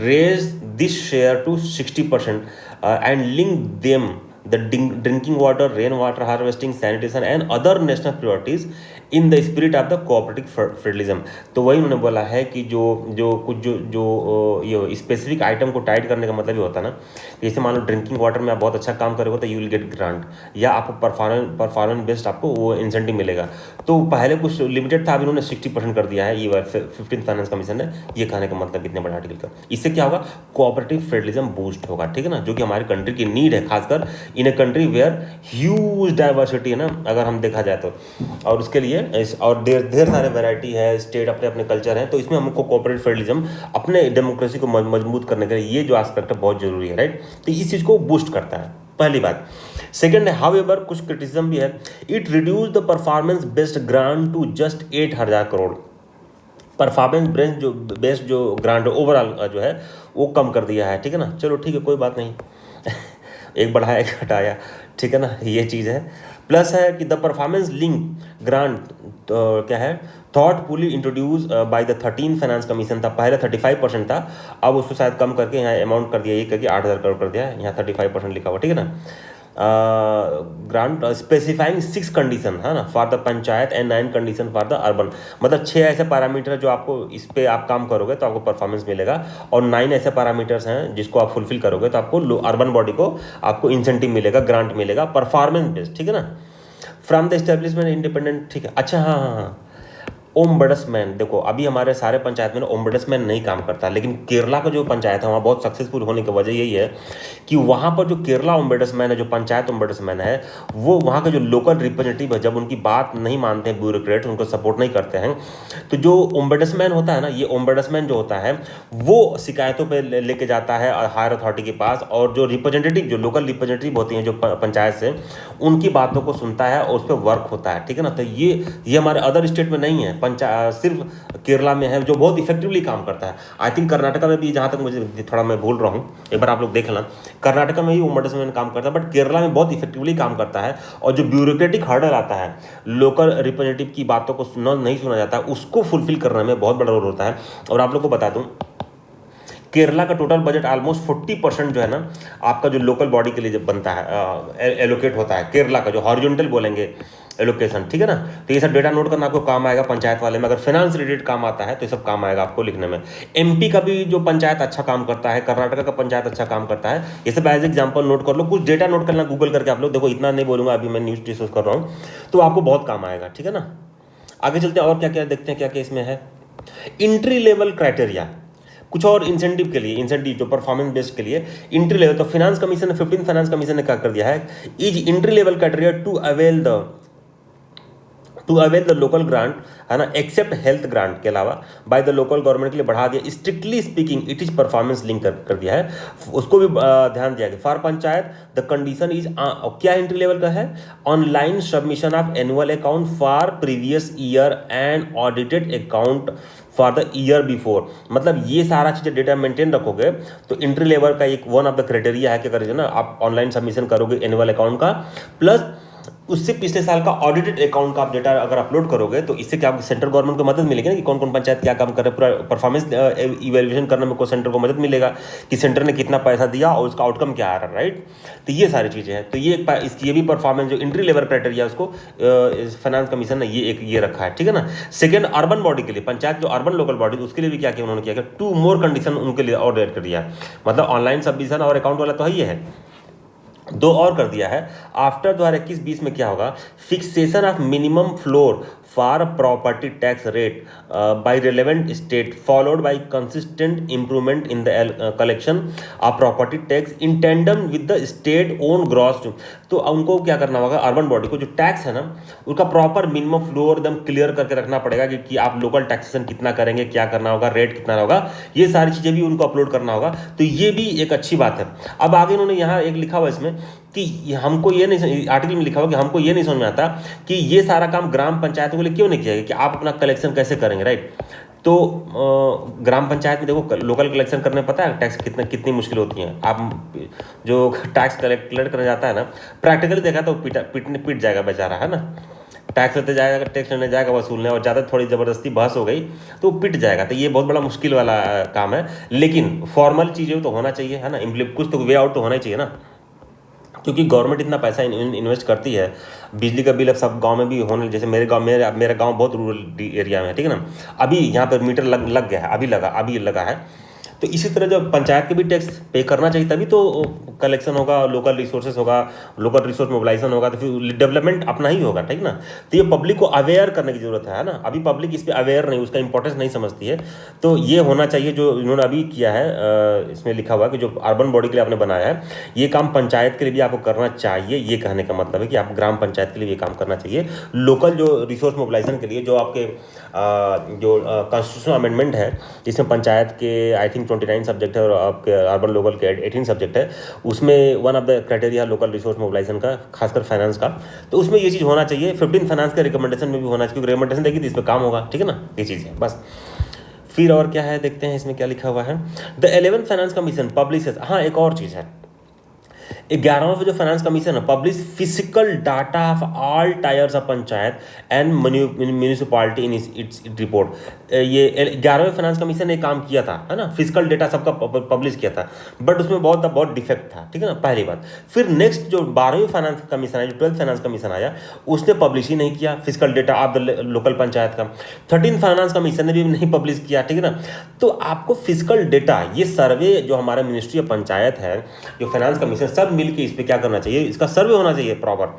raised this share to 60% and linked them the drinking water, rainwater harvesting, sanitation and other national priorities in the spirit of the cooperative federalism. तो वही उन्होंने बोला है कि जो ये specific item को tight करने का मतलब ये होता है ना, जैसे मान लो ड्रिंकिंग वाटर में आप बहुत अच्छा काम करोगे तो यू विल गेट ग्रांट, या आपको परफॉर्मेंस बेस्ड आपको वो इंसेंटिव मिलेगा। तो पहले कुछ लिमिटेड था, अभी उन्होंने 60% कर दिया है ये 15th फाइनेंस कमीशन ने। ये कहने का मतलब इतने बड़ा आर्टिकल का, इससे क्या होगा, कोऑपरेटिव फेडरलिज्म बूस्ट होगा, ठीक है ना, जो कि हमारी कंट्री की नीड है, खासकर in a country where huge diversity है ना, अगर हम देखा जाए तो। और उसके लिए और ढेर सारे वैरायटी है, स्टेट अपने अपने कल्चर हैं, तो इसमें हमको कोऑपरेटिव फेडरलिज्म अपने डेमोक्रेसी को मजबूत करने के लिए ये जो एस्पेक्ट है बहुत जरूरी है, राइट। तो इस चीज़ को बूस्ट करता है, पहली बात। सेकेंड है, हाउएवर कुछ क्रिटिसिज्म भी है, it reduce the performance based grant to just 8,000 crore. Performance based जो ग्रांट ओवरऑल जो है वो कम कर दिया है, ठीक है ना। चलो ठीक है, कोई बात नहीं एक बढ़ाया एक घटाया, ठीक है ना, ये चीज़ है। प्लस है कि द परफॉर्मेंस लिंक ग्रांट क्या है, thoughtfully introduce by the 13 finance commission था, पहले 35% था, अब उसको शायद कम करके यहाँ अमाउंट कर दिया, ये करके 8,000 करोड़ कर दिया है, यहाँ 35% लिखा हुआ, ठीक है ना। ग्रांट स्पेसिफाइंग 6 कंडीशन है ना for the panchayat and 9 condition for the urban, मतलब 6 ऐसे पैरामीटर जो आपको इस पे आप काम करोगे तो आपको परफॉर्मेंस मिलेगा, और 9 ऐसे पैरामीटर्स हैं जिसको आप फुलफिल करोगे तो आपको अर्बन बॉडी को आपको इंसेंटिव मिलेगा, ग्रांट मिलेगा, परफॉर्मेंस बेस्ड, ठीक है ना, फ्रॉम द एस्टेब्लिशमेंट इंडिपेंडेंट, ठीक है। अच्छा हाँ, ओम्बडसमैन, देखो अभी हमारे सारे पंचायत में ओम्बडसमैन नहीं काम करता, लेकिन केरला का जो पंचायत है वहाँ बहुत सक्सेसफुल होने की वजह यही है कि वहाँ पर जो केरला ओम्बडसमैन है, जो पंचायत ओम्बडसमैन है, वो वहाँ का जो लोकल रिप्रेजेंटेटिव है, जब उनकी बात नहीं मानते हैं ब्यूरोक्रेट, उनको सपोर्ट नहीं करते हैं, तो जो ओम्बडसमैन होता है ना, ये ओम्बडसमैन जो होता है वो शिकायतों पर लेके जाता है हायर अथॉरिटी के पास, और जो रिप्रेजेंटेटिव, जो लोकल रिप्रेजेंटेटिव होती हैं जो पंचायत से, उनकी बातों को सुनता है और उस पर वर्क होता है, ठीक है ना। तो ये हमारे अदर स्टेट में नहीं है, सिर्फ केरला में है जो बहुत इफेक्टिवली काम करता है। आई थिंक कर्नाटका में भी, जहाँ तक मुझे थोड़ा मैं भूल रहा हूँ, एक बार आप लोग देख लेना, कर्नाटका में भी ओम्बडसमैन काम करता है, बट केरला में बहुत इफेक्टिवली काम करता है। और जो ब्यूरोक्रेटिक हर्डल आता है, लोकल रिप्रेजेंटेटिव की बातों को नहीं सुना जाता है, उसको फुलफिल करने में बहुत बड़ा रोल होता है। और आप लोग को बता दूँ, केरला का टोटल बजट ऑलमोस्ट 40% जो है ना आपका जो लोकल बॉडी के लिए जब बनता है, एलोकेट होता है, केरला का जो हॉरिजॉन्टल बोलेंगे एलोकेशन, ठीक है ना। तो ये सब डेटा नोट करना आपको काम आएगा पंचायत वाले में, अगर फाइनेंस रिलेटेड काम आता है तो ये सब काम आएगा आपको लिखने में। एमपी का भी जो पंचायत अच्छा काम करता है, कर्नाटक का पंचायत अच्छा काम करता है, ये सब एज एग्जाम्पल नोट कर लो, कुछ डेटा नोट करना गूगल करके आप लोग देखो, इतना नहीं बोलूँगा, अभी मैं न्यूज़ डिस्कस कर रहा हूँ, तो आपको बहुत काम आएगा, ठीक है ना। आगे चलते हैं और क्या क्या देखते हैं, क्या क्या इसमें है। इंट्री लेवल क्राइटेरिया, कुछ और इंसेंटिव के लिए, इंसेंटिव जो परफॉर्मेंस बेस्ड के लिए इंट्री लेवल, तो फाइनेंस कमीशन ने 15 फाइनेंस कमीशन ने क्या कर दिया है, is entry level criteria to avail the local grant है ना, एक्सेप्ट हेल्थ ग्रांट के अलावा बाय द लोकल गवर्नमेंट के लिए बढ़ा दिया। Strictly speaking it is performance link कर दिया है, उसको भी ध्यान दिया गया। For panchayat the condition is, क्या एंट्री लेवल का है, online submission of annual account for previous year and audited account for the year before, मतलब ये सारा चीज़ें डेटा मेंटेन रखोगे तो इंट्री लेवल का एक वन ऑफ द क्राइटेरिया है कि अगर ना आप ऑनलाइन सबमिशन करोगे एनुअल अकाउंट का, प्लस उससे पिछले साल का ऑडिटेड अकाउंट का आप डेटा अगर अपलोड करोगे तो इससे क्या आपको सेंट्रल गवर्नमेंट को मदद मिलेगी ना, कि कौन कौन पंचायत क्या काम कर रहे हैं, पूरा परफॉर्मेंस इवेल्युएशन करने में को सेंटर को मदद मिलेगा कि सेंटर ने कितना पैसा दिया और उसका आउटकम क्या आ रहा है, राइट। तो ये सारी चीज़ें हैं। तो ये भी परफॉर्मेंस जो एंट्री लेवल क्राइटेरिया उसको फाइनेंस कमीशन ने ये रखा है, ठीक है ना। सेकेंड, अर्बन बॉडी के लिए, पंचायत जो अर्बन लोकल बॉडी उसके लिए भी क्या किया उन्होंने, किया 2 more कंडीशन उनके लिए और ऐड कर दिया। मतलब ऑनलाइन सबमिशन और अकाउंट वाला तो है ही है, 2 और कर दिया है। आफ्टर 2021-20 में क्या होगा, fixation of minimum floor for property tax rate by relevant state followed by consistent improvement in the collection of property tax in tandem with the state own gross. तो उनको क्या करना होगा, अर्बन बॉडी को जो टैक्स है ना उसका प्रॉपर मिनिमम फ्लोर एकदम क्लियर करके रखना पड़ेगा कि आप लोकल टैक्सेशन कितना करेंगे, क्या करना होगा, रेट कितना होगा, ये सारी चीज़ें भी उनको अपलोड करना होगा। तो ये भी एक अच्छी बात है। अब आगे इन्होंने यहाँ एक लिखा हुआ इसमें कि हमको ये नहीं, आर्टिकल में लिखा हुआ कि हमको ये नहीं समझ में आता कि ये सारा काम ग्राम पंचायतों के लिए क्यों नहीं किया गया, कि आप अपना कलेक्शन कैसे करेंगे, राइट। तो ग्राम पंचायत में देखो लोकल कलेक्शन करने पता है टैक्स कितनी मुश्किल होती है। आप जो टैक्स कलेक्ट करने जाता है ना, प्रैक्टिकली देखा तो पिट जाएगा बेचारा, है ना। टैक्स लेते जाएगा, टैक्स लेने जाएगा वसूलने, और ज़्यादा थोड़ी ज़बरदस्ती बहस हो गई तो पिट जाएगा। तो ये बहुत बड़ा मुश्किल वाला काम है। लेकिन फॉर्मल चीज़ें तो होना चाहिए, है ना, कुछ तो वे आउट तो होना ही चाहिए ना, क्योंकि गवर्नमेंट इतना पैसा इन्वेस्ट करती है। बिजली का बिल अब सब गांव में भी होने, जैसे मेरे गांव, मेरा गांव बहुत रूरल एरिया में है, ठीक है ना। अभी यहाँ पर मीटर लग गया है, अभी लगा है। तो इसी तरह जो पंचायत के भी टैक्स पे करना चाहिए, तभी तो कलेक्शन होगा, लोकल रिसोर्सेज होगा, लोकल रिसोर्स मोबिलाइजेशन होगा, तो फिर डेवलपमेंट अपना ही होगा, ठीक ना। तो ये पब्लिक को अवेयर करने की जरूरत है ना। अभी पब्लिक इस पर अवेयर नहीं, उसका इंपॉर्टेंस नहीं समझती है। तो ये होना चाहिए जो इन्होंने अभी किया है। इसमें लिखा हुआ है कि जो अर्बन बॉडी के लिए आपने बनाया है, ये काम पंचायत के लिए भी आपको करना चाहिए। ये कहने का मतलब है कि आप ग्राम पंचायत के लिए ये काम करना चाहिए। लोकल जो रिसोर्स मोबिलाइजेशन के लिए जो आपके जो कॉन्स्टिट्यूशनल अमेंडमेंट है, जिसमें पंचायत के आई थिंक 29 सब्जेक्ट है और आपके अर्बन लोकल के 18 सब्जेक्ट है, उसमें one of the criteria local resource mobilisation का, खासकर फाइनेंस का। तो उसमें ये चीज़ होना चाहिए। 15 फाइनेंस के रिकमेंडेशन में भी होना चाहिए, क्योंकि रिकमेंडेशन देगी तो इस पर काम होगा, ठीक है ना। ये चीज़ है बस। फिर और क्या है देखते हैं इसमें क्या लिखा हुआ है। The 11th finance commission publishes, हाँ एक और चीज़ है, 11वां जो फाइनेंस कमीशन है, publish physical data of all tyres of panchayat and municipality in its report. ये 11वें फाइनेंस कमीशन ने काम किया था, है ना, फिजिकल डेटा सबका पब्लिश किया था, बट उसमें बहुत डिफेक्ट था, ठीक है ना, पहली बात। फिर नेक्स्ट जो 12वीं फाइनेंस कमीशन आया, जो 12th फाइनेंस कमीशन आया, उसने पब्लिश ही नहीं किया physical data of the local panchayat का। 13th फाइनेंस कमीशन ने भी नहीं पब्लिश किया, ठीक है ना। तो आपको फिजिकल डेटा, ये सर्वे जो हमारे मिनिस्ट्री ऑफ पंचायत है, जो फाइनेंस कमीशन, सब मिल के इस पर क्या करना चाहिए, इसका सर्वे होना चाहिए प्रॉपर,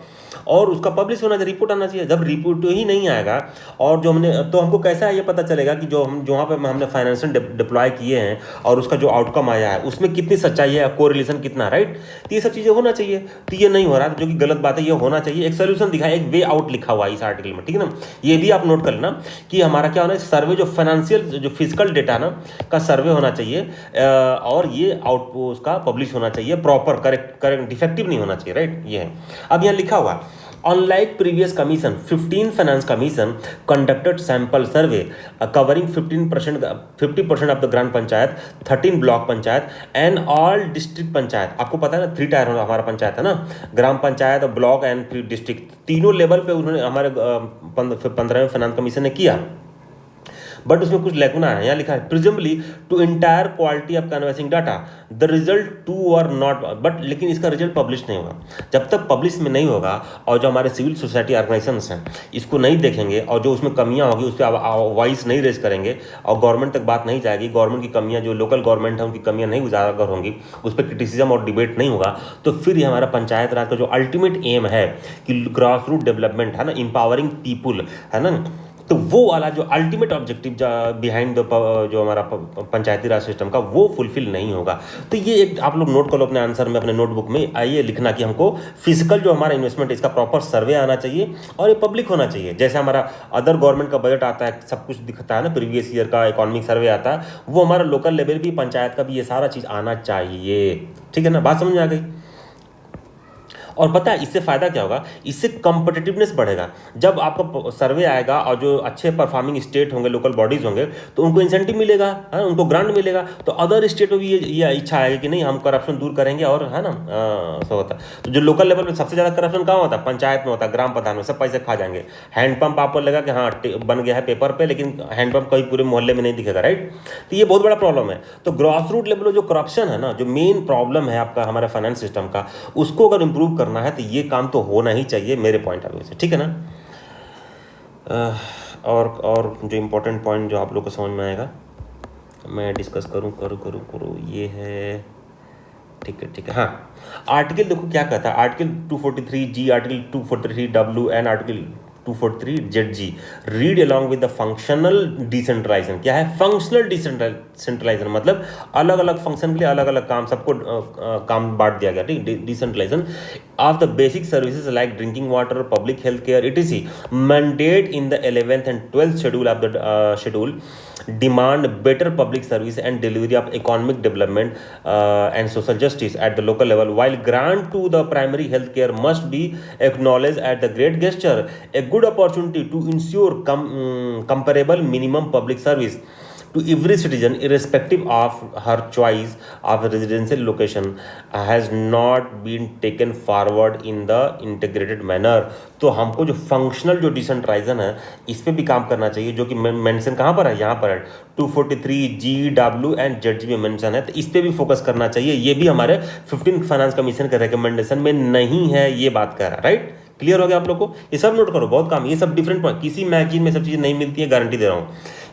और उसका पब्लिश होना चाहिए, रिपोर्ट आना चाहिए। जब रिपोर्ट ही नहीं आएगा, और जो हमने, तो हमको कैसा ये पता चलेगा कि जो हम वहाँ पर हमने फाइनेंशियल डिप्लॉय किए हैं और उसका जो आउटकम आया है उसमें कितनी सच्चाई है, कोरिलेशन कितना, राइट। तो ये सब चीज़ें होना चाहिए। तो ये नहीं हो रहा, जो कि गलत बात है, ये होना चाहिए। एक सोल्यूशन दिखाया, एक वे आउट लिखा हुआ है इस आर्टिकल में, ठीक है ना। ये भी आप नोट कर लेना कि हमारा क्या होना है, सर्वे जो फाइनेंशियल जो फिजिकल डेटा ना का सर्वे होना चाहिए, और ये आउटपुट उसका पब्लिश होना चाहिए प्रॉपर, करेक्ट डिफेक्टिव नहीं होना चाहिए, राइट। ये है। अब यहाँ लिखा हुआ, unlike previous commission, 15 finance commission conducted sample survey covering 50% of the grand panchayat, 13 block panchayat and all district panchayat. आपको पता है ना 3 टायर हमारा पंचायत है ना, ग्राम पंचायत, ब्लॉक एंड डिस्ट्रिक्ट, तीनों लेवल पे उन्होंने हमारे 15वें फाइनेंस कमीशन ने किया। बट उसमें कुछ लैकुना है। यहाँ लिखा है presumably to entire quality of canvassing data the result to are not, but लेकिन इसका रिजल्ट पब्लिश नहीं होगा। जब तक पब्लिश में नहीं होगा और जो हमारे सिविल सोसाइटी ऑर्गेनाइजेशंस हैं इसको नहीं देखेंगे, और जो उसमें कमियां होगी उस पर वॉइस नहीं रेज करेंगे, और गवर्नमेंट तक बात नहीं जाएगी, गवर्नमेंट की कमियां, जो लोकल गवर्नमेंट है उनकी कमियां नहीं उजागर होंगी, उस पर क्रिटिसिज्म और डिबेट नहीं होगा, तो फिर ये हमारा पंचायत राज का जो अल्टीमेट एम है कि ग्रास रूट डेवलपमेंट है ना, इंपावरिंग पीपुल है ना, तो वो वाला जो अल्टीमेट ऑब्जेक्टिव बिहाइंड जो हमारा पंचायती राज सिस्टम का, वो फुलफिल नहीं होगा। तो ये एक आप लोग नोट कर लो अपने आंसर में, अपने नोटबुक में आइए लिखना कि हमको फिजिकल जो हमारा इन्वेस्टमेंट है इसका प्रॉपर सर्वे आना चाहिए और ये पब्लिक होना चाहिए। जैसे हमारा अदर गवर्नमेंट का बजट आता है, सब कुछ दिखता है ना, प्रीवियस ईयर का इकोनॉमिक सर्वे आता है, वो हमारा लोकल लेवल भी, पंचायत का भी ये सारा चीज़ आना चाहिए, ठीक है ना। बात समझ में आ गई। और पता है इससे फ़ायदा क्या होगा, इससे कम्पिटिटिवनेस बढ़ेगा। जब आपका सर्वे आएगा और जो अच्छे परफॉर्मिंग स्टेट होंगे, लोकल बॉडीज़ होंगे, तो उनको इंसेंटिव मिलेगा, है, उनको ग्रांट मिलेगा, तो अदर स्टेट में भी ये इच्छा आएगी कि नहीं हम करप्शन दूर करेंगे, और है ना सब होता है। तो जो लोकल लेवल पे सबसे ज़्यादा करप्शन कहाँ होता है, पंचायत में होता है, ग्राम प्रधान में, सब पैसे खा जाएंगे। हैंडपंप आपको लगा कि हाँ बन गया है पेपर पे, लेकिन हैंडपंप कहीं पूरे मोहल्ले में नहीं दिखेगा, राइट। तो ये बहुत बड़ा प्रॉब्लम है। तो ग्रॉस रूट लेवल में जो करप्शन है ना, जो मेन प्रॉब्लम है आपका हमारा फाइनेंस सिस्टम का, उसको अगर इंप्रूव करना है तो ये काम तो होना ही चाहिए मेरे पॉइंट ऑफ व्यू से, ठीक है ना। और जो इम्पोर्टेंट पॉइंट जो आप लोग को समझ में आएगा मैं डिस्कस करूँ ये है, ठीक है। हाँ, आर्टिकल देखो क्या कहता है, article 243G, article 243W and article 243ZG read along with the functional decentralisation. क्या है फंक्शनल डिसेंट्रलाइजेशन, मतलब अलग अलग फंक्शन के लिए अलग अलग काम, सबको काम बांट दिया गया, ठीक। Decentralisation of the basic services like drinking water, public health care, etc mandate in the 11th and 12th schedule of the schedule demand better public service and delivery of economic development and social justice at the local level, while grant to the primary health care must be acknowledged at the great gesture, a good opportunity to ensure comparable minimum public service to every citizen irrespective of her choice of residential location has not been taken forward in the integrated manner। तो हमको जो functional जो decentralisation है इस पे भी काम करना चाहिए, जो कि मेंशन कहाँ पर है, यहाँ पर है 243G, W एंड ZG में मेंशन है, तो इस पे भी फोकस करना चाहिए। ये भी हमारे 15th फाइनेंस कमीशन के रिकमेंडेशन में नहीं है, ये बात कह रहा है, राइट। क्लियर हो गया आप लोग को, ये सब नोट करो, बहुत काम, ये सब डिफरेंट पॉइंट, किसी मैगजीन में सब चीज़ें नहीं मिलती है, गारंटी दे रहा हूँ।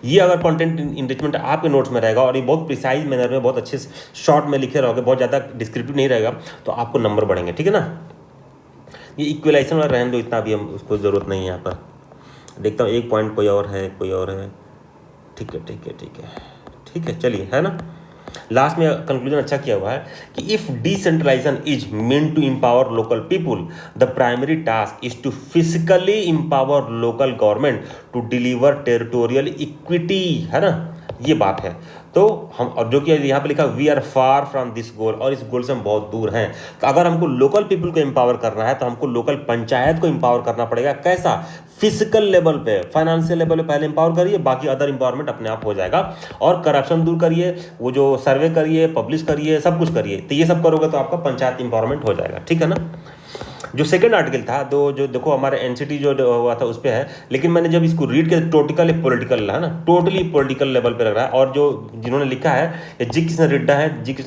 ये अगर कंटेंट इनरिचमेंट आपके नोट्स में रहेगा और ये बहुत प्रिसाइज मैनर में बहुत अच्छे शॉर्ट में लिखे रहोगे, बहुत ज़्यादा डिस्क्रिप्टिव नहीं रहेगा, तो आपको नंबर बढ़ेंगे, ठीक है ना। ये इक्वलाइजेशन वाला रहने दो, इतना भी हम उसको ज़रूरत नहीं है। यहाँ पर देखता हूँ एक पॉइंट कोई और है, ठीक है, चलिए, है ना। लास्ट में कंक्लूजन अच्छा किया हुआ है कि if decentralisation is meant to empower local people, the primary task is to physically empower local government to deliver territorial equity, है ना, ये बात है। तो हम, और जो कि यहाँ पे लिखा we are far from this goal, और इस गोल से हम बहुत दूर हैं। तो अगर हमको लोकल पीपल को एम्पावर करना है तो हमको लोकल पंचायत को एम्पावर करना पड़ेगा। कैसा, फिजिकल लेवल पे, फाइनेंशियल लेवल पे पहले एम्पावर करिए, बाकी अदर एम्पावरमेंट अपने आप हो जाएगा। और करप्शन दूर करिए, वो जो सर्वे करिए, पब्लिश करिए, सब कुछ करिए, तो ये सब करोगे तो आपका पंचायत एम्पावरमेंट हो जाएगा, ठीक है ना। जो सेकंड आर्टिकल था, जो देखो हमारे एनसीटी जो हुआ था उस पर है, लेकिन मैंने जब इसको रीड किया टोटली पॉलिटिकल है ना, टोटली पॉलिटिकल लेवल पे लग रहा है। और जो जिन्होंने लिखा है ये जी कृष्ण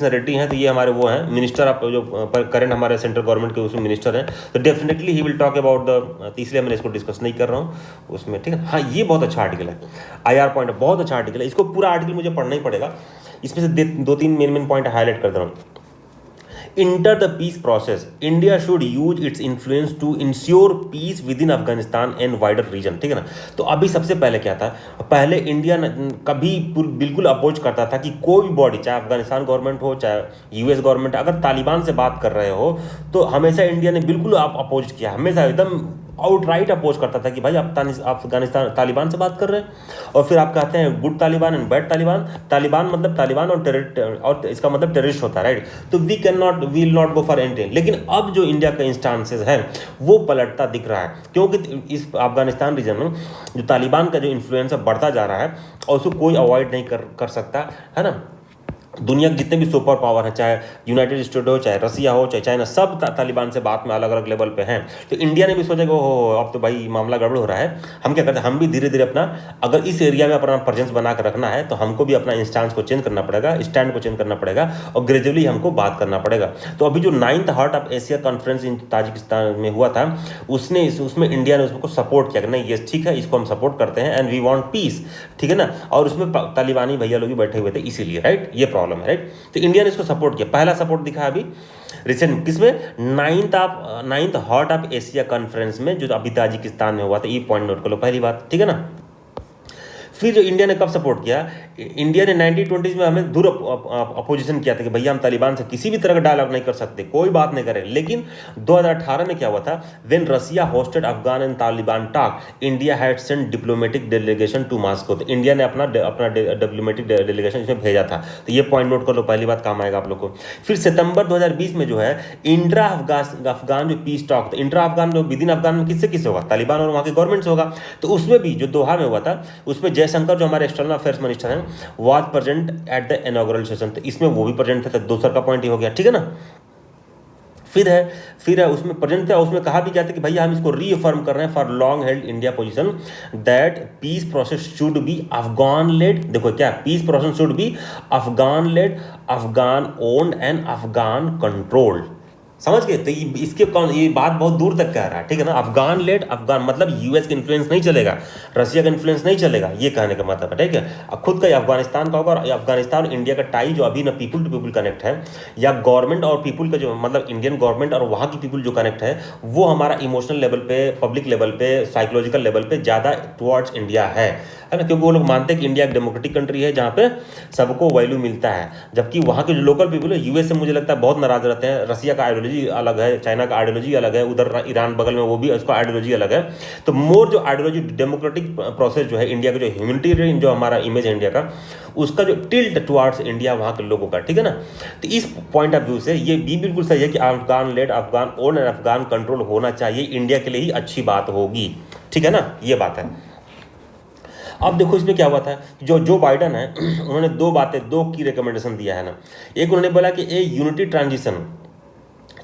रेड्डी हैं, तो ये हमारे वो हैं मिनिस्टर ऑफ, जो करंट हमारे सेंट्रल गवर्नमेंट के उसमें मिनिस्टर हैं, तो definitely he will talk about the, इसलिए मैंने इसको डिस्कस नहीं कर रहा हूँ उसमें, ठीक है। हाँ, ये बहुत अच्छा आर्टिकल है, IR पॉइंट बहुत अच्छा आर्टिकल है, इसको पूरा आर्टिकल मुझे पढ़ना ही पड़ेगा। इसमें से 2-3 मेन पॉइंट हाईलाइट कर दे रहा हूँ। Enter the peace process. India should use its influence to ensure peace within Afghanistan and wider region, ठीक है ना। तो अभी सबसे पहले क्या था, पहले इंडिया कभी बिल्कुल अपोज करता था कि कोई भी बॉडी, चाहे अफगानिस्तान गवर्नमेंट हो चाहे US गवर्नमेंट, अगर तालिबान से बात कर रहे हो तो हमेशा इंडिया ने बिल्कुल अपोज किया, हमेशा एकदम आउटराइट अपोज करता था कि भाई आप अफगानिस्तान तालिबान से बात कर रहे हैं। और फिर आप कहते हैं good Taliban and bad Taliban, Taliban मतलब तालिबान और इसका मतलब टेररिस्ट होता है, राइट। तो we will not go for anything. लेकिन अब जो इंडिया का इंस्टांसेस है वो पलटता दिख रहा है, क्योंकि इस अफगानिस्तान रीजन में जो तालिबान का जो इन्फ्लुएंस है बढ़ता जा रहा है, और उसको कोई अवॉइड नहीं कर सकता, है ना। दुनिया के जितने भी सुपर पावर हैं, चाहे यूनाइटेड स्टेट हो, चाहे रसिया हो, चाहे चाइना, सब तालिबान से बात में अलग अलग लेवल पे हैं। तो इंडिया ने भी सोचा कि ओहो अब तो भाई मामला गड़बड़ हो रहा है, हम क्या करते हैं, हम भी धीरे धीरे अपना, अगर इस एरिया में अपना प्रेजेंस बना कर रखना है तो हमको भी अपना इंस्टांस को चेंज करना पड़ेगा, स्टैंड को चेंज करना पड़ेगा, और ग्रेजुअली हमको बात करना पड़ेगा। तो अभी जो 9th heart of Asia conference in Tajikistan में हुआ था, उसमें इंडिया ने उसको सपोर्ट किया कि नहीं ये ठीक है, इसको हम सपोर्ट करते हैं एंड वी वांट पीस, ठीक है ना। और उसमें तालिबानी भैया लोग भी बैठे हुए थे, इसीलिए, राइट, ये प्रॉब्लम है, राइट। तो इंडिया ने इसको सपोर्ट किया, पहला सपोर्ट दिखा अभी रिसेंट किसमें, 9th heart of Asia conference में, जो अभी ताजिकिस्तान में हुआ था। ये पॉइंट नोट कर लो, पहली बात, ठीक है ना। फिर जो इंडिया ने कब सपोर्ट किया, इंडिया ने 1920 में हमें दूर अपोजिशन किया था कि भैया हम तालिबान से किसी भी तरह का डायलॉग नहीं कर सकते, कोई बात नहीं करें। लेकिन 2018 में क्या हुआ था, when Russia hosted Afghan and Taliban talk, India had sent diplomatic delegation to Moscow. तो इंडिया ने अपना डिप्लोमेटिक डेलीगेशन इसमें भेजा था। तो ये पॉइंट नोट कर लो, पहली बात काम आएगा आप लोग को। फिर सितंबर 2020 में जो है इंट्रा अफगान जो पीस टॉक, तो इंट्रा अफगान जो विद इन अफगान में किससे किससे होगा, तालिबान और वहाँ के गवर्नमेंट से होगा। तो उसमें भी जो दोहा में हुआ था, उसमें जयशंकर जो हमारे एक्सटर्नल अफेयर्स मिनिस्टर हैं was present at the inaugural session, तो इसमें वो भी प्रेजेंट थे। तो दूसरा का पॉइंट ही हो गया, ठीक है ना। फिर है उसमें प्रेजेंट था, उसमें कहा भी क्या था कि भैया हम इसको रीअफर्म कर रहे हैं for long held India position that peace process should be Afghan led. देखो क्या, peace process should be Afghan led, Afghan owned and Afghan controlled. समझ गए। तो इसके ये बात बहुत दूर तक कह रहा है, ठीक है ना। अफगान लेड, अफगान मतलब यूएस का इन्फ्लुएंस नहीं चलेगा, रशिया का इन्फ्लुएंस नहीं चलेगा, ये कहने का मतलब है, ठीक है। अब खुद का अफगानिस्तान का होगा, और अफगानिस्तान और इंडिया का टाई जो अभी ना पीपल टू पीपल कनेक्ट है, या गवर्नमेंट और पीपल का जो मतलब इंडियन गवर्नमेंट और वहाँ की पीपल जो कनेक्ट है, वो हमारा इमोशनल लेवल पे, पब्लिक लेवल पे, साइकोलॉजिकल लेवल पे ज़्यादा टुवर्ड्स इंडिया है ना। क्योंकि वो लोग मानते हैं कि इंडिया एक डेमोक्रेटिक कंट्री है जहाँ पे सबको वैल्यू मिलता है, जबकि वहाँ के जो लोकल पीपल है यूएस से मुझे लगता है बहुत नाराज रहते हैं। रसिया का आइडियोलॉजी अलग है, चाइना का आइडियोलॉजी अलग है, उधर ईरान बगल में वो भी उसका आइडियोलॉजी अलग है। तो मोर जो आइडियोलॉजी डेमोक्रेटिक प्रोसेस जो है इंडिया का, जो ह्यूमैनिटेरियन जो हमारा इमेज है इंडिया का, उसका जो टिल्ट टुवर्ड्स इंडिया वहाँ के लोगों का, ठीक है ना। तो इस पॉइंट ऑफ व्यू से ये भी बिल्कुल सही है कि Afghan led, Afghan own and Afghan control होना चाहिए, इंडिया के लिए ही अच्छी बात होगी, ठीक है ना, ये बात है। अब देखो इसमें क्या हुआ था, जो बाइडन है उन्होंने दो की रिकमेंडेशन दिया है ना। एक उन्होंने बोला कि ए यूनिटी ट्रांजिशन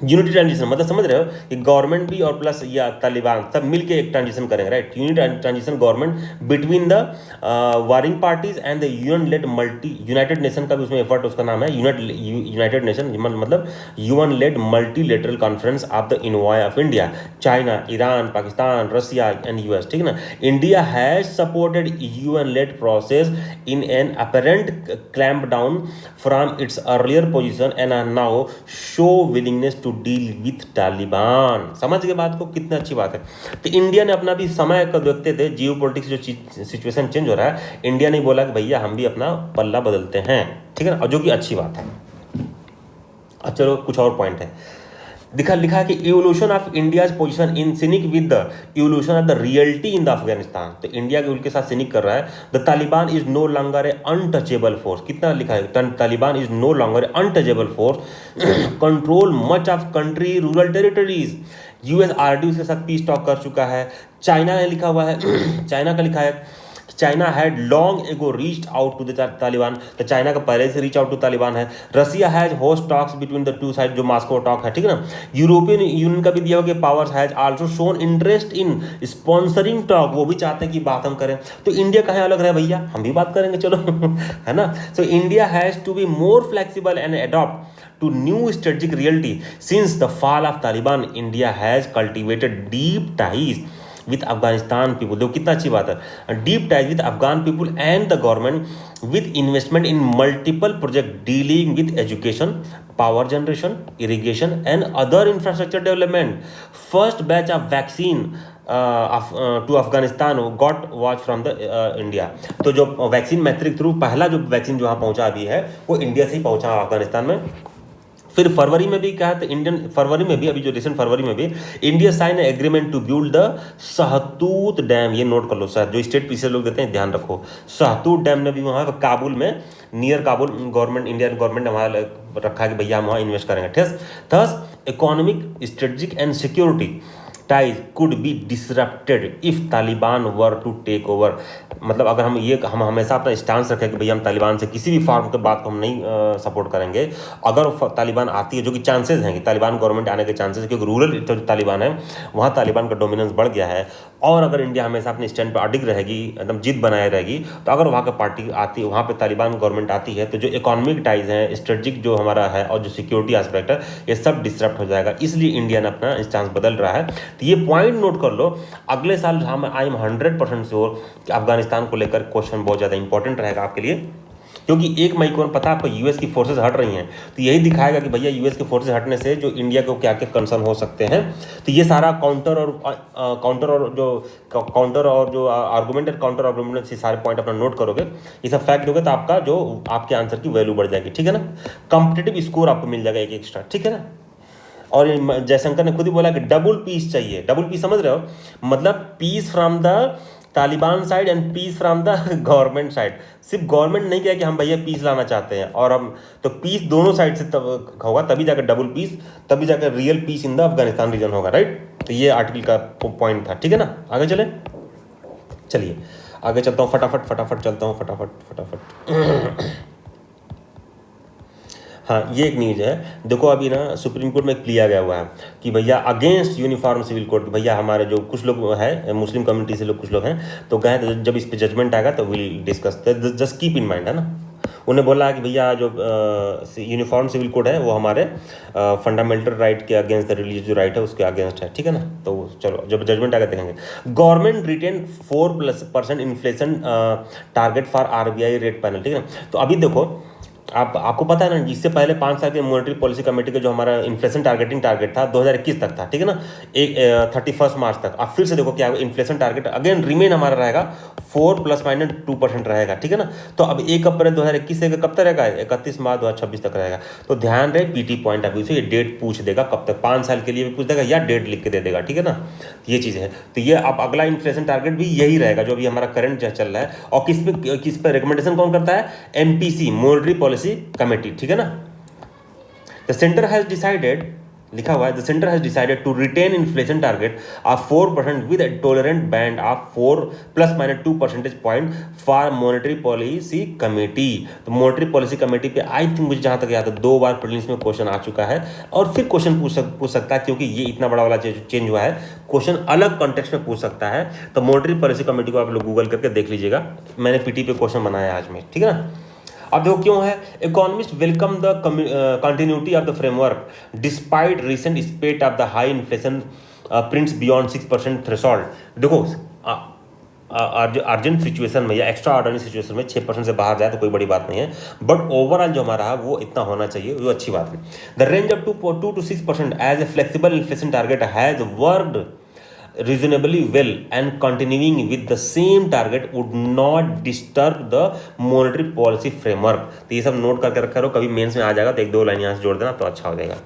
मतलब समझ रहे हो कि गवर्नमेंट भी और प्लस या तालिबान सब मिलके एक ट्रांजिशन करेंगे, right. Transition government between the warring parties and the UN led united nation का भी उसमें एफर्ट, उसका नाम है यूनाइटेड नेशन, मतलब UN led multilateral conference of the envoy of India, China, Iran, Pakistan, Russia and US, ठीक है ना। India has supported UN led process in an apparent clamp down from its earlier position and are now show willingness to deal with Taliban. समझ गए बात को, कितनी अच्छी बात है। तो इंडिया ने अपना भी समय को देखते थे, जियो पॉलिटिक्स जो सिचुएशन चेंज हो रहा है, इंडिया ने बोला कि भैया हम भी अपना पल्ला बदलते हैं, ठीक है ना, और जो कि अच्छी बात है। अब चलो कुछ और पॉइंट है, लिखा है कि evolution of India's position in sync with the evolution of the reality in the Afghanistan. तो इंडिया के उनके साथ सिनिक कर रहा है। The Taliban is no longer a untouchable force. कितना लिखा है, Taliban is no longer a untouchable force, control much of country rural territories. US आरडी के साथ पीस टॉक कर चुका है। चाइना ने लिखा हुआ है, चाइना का लिखा है China had long ago reached out to the Taliban. तो चाइना का पहले से रीच आउट टू तालिबान है। Russia has host talks between the two side, जो मॉस्को टॉक है, ठीक है ना। यूरोपियन यूनियन का भी दिया हुआ कि powers has also shown interest in sponsoring talk, वो भी चाहते हैं कि बात हम करें। तो इंडिया कहाँ अलग रहे भैया, हम भी बात करेंगे चलो है ना। So India has to be more flexible and adopt to new strategic reality. Since the fall of Taliban, India has cultivated deep ties with Afghanistan people. देखो कितना अच्छी बात है, deep ties with Afghan people and the government with investment in multiple projects dealing with education, power generation, irrigation and other infrastructure development. First batch of vaccine to Afghanistan got watch from the India. तो जो vaccine मैत्री through पहला जो vaccine जो वहाँ पहुँचा अभी है वो इंडिया से ही पहुँचा अफगानिस्तान में। फिर फरवरी में भी कहा, तो इंडियन फरवरी में भी, अभी जो रिसेंट फरवरी में भी India sign agreement to build the Shahtoot dam. ये नोट कर लो सर, जो स्टेट पीछे लोग देते हैं ध्यान रखो। शाहतूत डैम ने भी वहाँ काबुल में, near Kabul, government, Indian government ने वहाँ रखा कि भैया हम वहाँ इन्वेस्ट करेंगे। Thus economic, strategic and security ties could be disrupted if Taliban were to take over। मतलब अगर हम हमेशा अपना स्टांस रखें कि भैया हम तालिबान से किसी भी फॉर्म के बात को हम नहीं सपोर्ट करेंगे। अगर तालिबान आती है, जो कि चांसेस हैं कि तालिबान गवर्नमेंट आने के चांसेस, क्योंकि रूरल जो तालिबान है वहाँ तालिबान का डोमिनेंस बढ़ गया है। और अगर इंडिया हमेशा अपने स्टैंड पर अडिग रहेगी, एकदम जिद बनाए रहेगी, तो अगर वहाँ की पार्टी आती, वहाँ पर तालिबान गवर्नमेंट आती है, तो जो इकोनॉमिक टाइज हैं, स्ट्रेटजिक जो हमारा है और जो सिक्योरिटी एस्पेक्ट है, ये सब डिस्टर्ब हो जाएगा। इसलिए इंडिया ने अपना स्टांस बदल रहा है। तो ये पॉइंट नोट कर लो। अगले साल हम आई एम 100% श्योर कि अफगानिस्तान को लेकर क्वेश्चन बहुत ज़्यादा इंपॉर्टेंट रहेगा आपके लिए। क्योंकि 1 मई को पता आपको यूएस की फोर्सेज हट रही हैं, तो यही दिखाएगा कि भैया यूएस की फोर्सेज हटने से जो इंडिया को क्या क्या कंसर्न हो सकते हैं। तो ये सारा काउंटर और जो आर्गूमेंट और काउंटर आर्गूमेंट से सारे पॉइंट अपना नोट करोगे, ये सब फैक्ट दोगे तो आपका जो आपके आंसर की वैल्यू बढ़ जाएगी, ठीक है ना। कॉम्पिटिटिव स्कोर आपको मिल जाएगा एक एक्स्ट्रा, ठीक है ना। और जयशंकर ने खुद ही बोला कि डबल पीस चाहिए। डबल पीस समझ रहे हो, मतलब peace from the Taliban side and peace from the government side. सिर्फ गवर्नमेंट नहीं किया कि हम भैया पीस लाना चाहते हैं, और हम तो पीस दोनों साइड से तब होगा, तभी जाकर डबल पीस, तभी जाकर real peace in the Afghanistan region होगा, राइट। तो ये आर्टिकल का पॉइंट था, ठीक है ना। आगे चले, चलिए आगे चलता हूँ, फटाफट चलता हूँ, फटाफट। हाँ, ये एक न्यूज़ है, देखो अभी ना सुप्रीम कोर्ट में एक लिया गया हुआ है कि भैया अगेंस्ट यूनिफॉर्म सिविल कोड, भैया हमारे जो कुछ लोग हैं मुस्लिम कम्युनिटी से लोग कुछ लोग हैं, तो कहे जब इस पे जजमेंट आएगा तो will discuss, just keep in mind, है ना। उन्हें बोला है कि भैया जो यूनिफॉर्म सिविल कोड है वो हमारे फंडामेंटल राइट के अगेंस्ट, रिलीजियस जो राइट है उसके अगेंस्ट है, ठीक है ना। तो चलो जब जजमेंट आएगा देखेंगे। Government retain 4% inflation target for RBI rate panel, ठीक है ना। तो अभी देखो आपको पता है ना, इससे पहले 5 साल के मॉनेटरी पॉलिसी कमेटी का जो हमारा इन्फ्लेशन टारगेट था 2021 तक था, ठीक है ना, 31 मार्च तक। अब फिर से देखो क्या इन्फ्लेशन टारगेट अगेन रिमेन हमारा रहेगा 4 ± 2% रहेगा, ठीक है ना। तो अब 1 अप्रैल 2021 से कब तक रहेगा, 31 मार्च 2026 तक रहेगा। तो ध्यान रहे पीटी पॉइंट ऑफ व्यू से ये डेट पूछ देगा कब तक, 5 साल के लिए भी पूछ देगा या डेट लिख के दे देगा, ठीक है ना। ये चीज़ है। तो ये अब अगला इन्फ्लेशन टारगेट भी यही रहेगा जो अभी हमारा करंट चल रहा है। और किस पे रिकमेंडेशन कौन करता है, एमपीसी मॉनेटरी पॉलिसी कमेटी, ठीक है ना। द सेंटर हैज डिसाइडेड, लिखा हुआ है, the centre has decided to retain inflation target of 4% with tolerant band of 4 ± 2 percentage point for monetary policy committee. तो मॉनेटरी पॉलिसी कमेटी पे आई थिंक मुझे जहां तक याद है 2 बार प्रीलिम्स में क्वेश्चन आ चुका है, और फिर क्वेश्चन पूछ सकता है, क्योंकि ये इतना बड़ा वाला चेंज हुआ है, क्वेश्चन अलग कॉन्टेक्स्ट में पूछ सकता है। तो मॉनेटरी पॉलिसी कमेटी को आप लोग गूगल करके देख लीजिएगा, मैंने पीटी पे क्वेश्चन बनाया आज में, ठीक है ना। अब देखो क्यों है, economist welcome the continuity of the framework despite recent स्पेट of the high inflation prints beyond 6% threshold. देखो अर्जेंट सिचुएशन में या एक्स्ट्रा ऑर्डिनरी सिचुएशन में 6% से बाहर जाए तो कोई बड़ी बात नहीं है, बट ओवरऑल जो हमारा है वो इतना होना चाहिए, वो अच्छी बात है। The range of 2 to 6% as a flexible inflation target has worked reasonably well, and continuing with the same target would not disturb the monetary policy framework। तो ये सब नोट करके रखा रहो, कभी मेंस में आ जाएगा तो 1-2 लाइन यहाँ से जोड़ देना तो अच्छा हो जाएगा,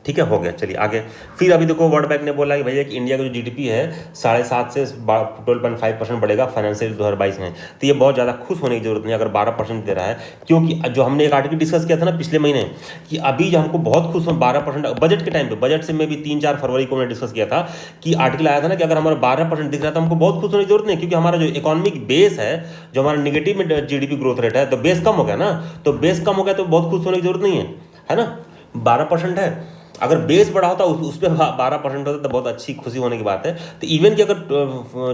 ठीक है। हो गया, चलिए आगे। फिर अभी देखो वर्ल्ड बैंक ने बोला कि भैया कि इंडिया का जो जीडीपी है 7.5 से 12.5% बढ़ेगा फाइनेंशियल 2022 में। तो ये बहुत ज़्यादा खुश होने की जरूरत नहीं अगर 12% दे रहा है, क्योंकि जो हमने एक आर्टिकल डिस्कस किया था ना पिछले महीने कि अभी जो हमको बहुत खुश हो 12% बजट के टाइम पे, बजट से मैं भी 3-4 फरवरी को मैंने डिस्कस किया था कि आर्टिकल आया था ना कि अगर हमारा 12% दिख रहा था हमको बहुत खुश होने की जरूरत नहीं, क्योंकि हमारा जो इकोनॉमिक बेस है, जो हमारा निगेटिव में जीडीपी ग्रोथ रेट है, तो बेस कम हो गया ना, तो बेस कम हो गया तो बहुत खुश होने की जरूरत नहीं है ना। 12% है, अगर बेस बड़ा होता उस पर 12% होता तो बहुत अच्छी खुशी होने की बात है। तो इवन कि अगर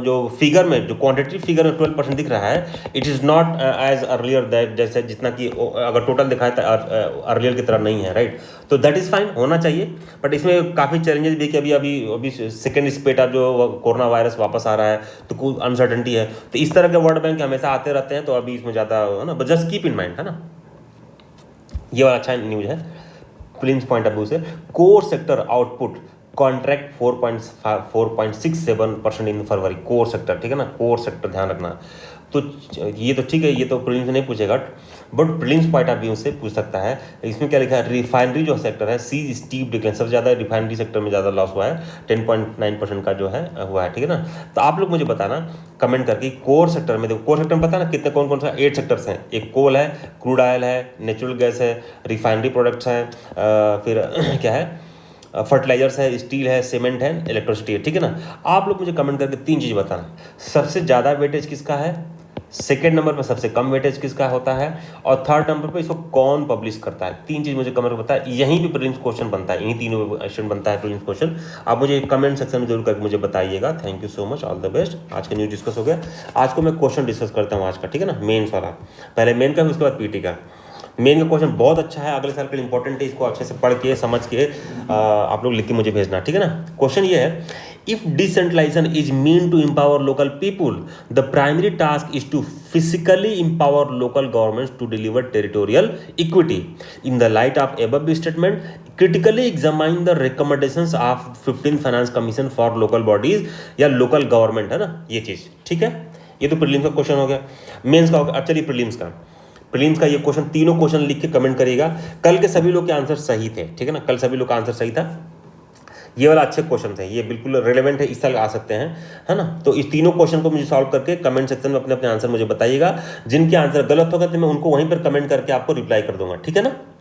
जो फिगर में, जो क्वांटिटेटिव फिगर में 12% दिख रहा है, it is not as earlier that, जैसे जितना कि अगर टोटल दिखाए तो अर्लियर की तरह नहीं है, राइट। तो दैट इज़ फाइन, होना चाहिए। बट इसमें काफ़ी चैलेंजेस भी कि अभी सेकेंड स्पेट ऑफ जो कोरोना वायरस वापस आ रहा है तो कुछ अनसर्टेनिटी है। तो इस तरह के वर्ल्ड बैंक हमेशा आते रहते हैं, तो अभी इसमें ज़्यादा है ना, but just keep in mind, है ना। ये वाला अच्छा न्यूज़ है प्रीलिम्स पॉइंट ऑफ व्यू से। कोर सेक्टर आउटपुट कॉन्ट्रैक्ट 4.67% इन फरवरी, कोर सेक्टर, ठीक है ना, कोर सेक्टर ध्यान रखना। तो ये तो ठीक है, ये तो प्रीलिम्स नहीं पूछेगा, but prelims point of view से पूछ सकता है। इसमें क्या लिखा है, रिफाइनरी जो सेक्टर है सी स्टीप डिक्लाइन, सबसे ज़्यादा रिफाइनरी सेक्टर में ज़्यादा लॉस हुआ है, 10.9% का जो है हुआ है, ठीक है ना। तो आप लोग मुझे बताना कमेंट करके कोर सेक्टर में, देखो कोर सेक्टर में पता ना कितने कौन कौन सा 8 सेक्टर्स हैं, एक कोल है, क्रूड ऑयल है, नेचुरल गैस है, रिफाइनरी प्रोडक्ट्स है, फिर क्या है, फर्टिलाइजर्स है, स्टील है, सीमेंट है, इलेक्ट्रिसिटी है, ठीक है ना। आप लोग मुझे कमेंट करके 3 चीज़ बताना, सबसे ज़्यादा वेटेज किसका है, सेकेंड नंबर पर सबसे कम वेटेज किसका होता है, और थर्ड नंबर पर इसको कौन पब्लिश करता है। 3 चीज़ मुझे कमेंट में बताया, यहीं पे प्रीलिम्स क्वेश्चन बनता है, इन्हीं तीनों क्वेश्चन बनता है प्रीलिम्स क्वेश्चन। आप मुझे कमेंट सेक्शन में जरूर करके मुझे बताइएगा। Thank you so much, all the best. आज का न्यूज़ डिस्कस हो गया, आज को मैं क्वेश्चन डिस्कस करता हूँ आज का, ठीक है ना, मेन्स वाला, पहले मेन का उसके बाद पीटी का। मेन का क्वेश्चन बहुत अच्छा है, अगले साल के लिए इंपॉर्टेंट है, इसको अच्छे से पढ़ के समझ के आप लोग लिख के मुझे भेजना, ठीक है ना। क्वेश्चन ये है, if decentralisation is mean to empower local people, the primary task is to physically empower local governments to deliver territorial equity. In the light of above statement, critically examine the recommendations of 15th finance commission for local bodies या local government, है ना ये चीज, ठीक है। ये तो prelims का क्वेश्चन हो गया। मेंस का हो गया। अब चलिए प्रीलिम्स का ये क्वेश्चन, तीनों क्वेश्चन लिख के कमेंट करिएगा। कल के सभी लोग के आंसर सही थे, ठीक है ना, कल सभी लोग का आंसर सही था। ये वाला अच्छे क्वेश्चन थे, ये बिल्कुल रेलेवेंट है, इस साल आ सकते हैं, है ना। तो इस तीनों क्वेश्चन को मुझे सॉल्व करके कमेंट सेक्शन में अपने अपने आंसर मुझे बताइएगा। जिनके आंसर गलत होगा तो मैं उनको वहीं पर कमेंट करके आपको रिप्लाई कर दूंगा, ठीक है ना।